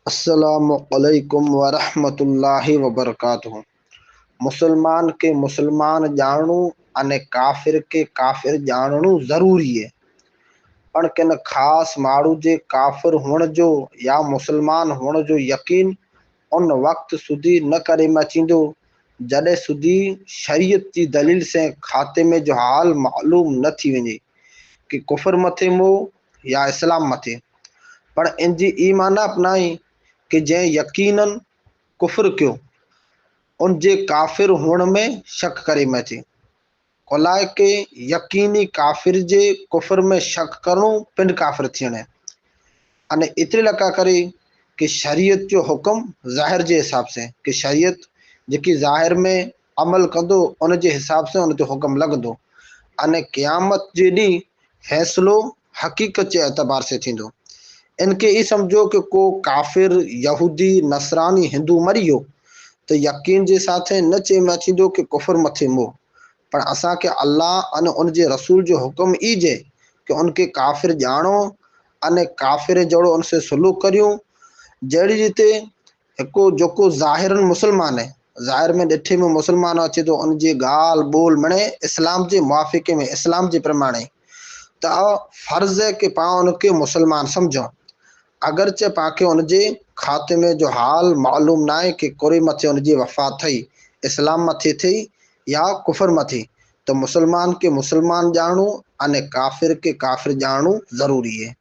अस्सलामुअलैकुम वरहमतुल्लाहि वबरकातुहू। मुसलमान के मुसलमान जानू अने काफिर के काफिर जानू ज़रूरी है। पण किन ख़ास माण्हू जे काफिर हुअण जो या मुसलमान हुअण जो यकीन उन वक्त सुधी न करे अचींदो जॾहिं सुधी शरीयत जी दलील से खाते में जो हाल मालूम न थी वञे कि कुफर मथे मोह या इस्लाम मथे। पण इन जी ई माना अपनाई कि जंहिं यकीनन कुफर कयो उन जे काफिर हुअण में शक करे अचे। कोलाए के यकीनी काफिर जे कुफर में शक करणु पिंड काफिर थियण है। अने एतिरे लका करे कि शरीयत जो हुक्म ज़ाहिर जे हिसाब से कि शरीयत जेकी ज़ाहिर में अमल कंदो उन जे हिसाब से उन जो हुक्म लॻंदो। अने क़यामत जे ॾींहुं फ़ैसिलो हक़ीक़त जे एतबार से थींदो। इनके ई समझो कि को काफिर यहूदी नसरानी हिंदू मरी वियो तो यकीन जे साथे न चए में अचींदो कि कुफर मथे मोह। पर असां के अल्लाह अने उन जे रसूल जो हुक्म ई जे कि उनके काफिर जानो अने काफिर जड़ो उनसे सलूक करियो। जड़ी रीते हिको जोको ज़ाहिरन मुसलमान है, ज़ाहिर में ॾिठे में मुसलमान अचे तो उन जी ॻाल्हि ॿोल मणे इस्लाम जे मुआफ़िक़े में इस्लाम जे प्रमाणे त फर्ज़ है कि पाण उनके मुसलमान समझो। अगरचे पाके उनजे खाते में जो हाल मालूम ना है कि कोरे मथे उनजी वफ़ात थई इस्लाम मथे थई या कुफर मथे, तो मुसलमान के मुसलमान जानू अने काफिर के काफिर जानू ज़रूरी है।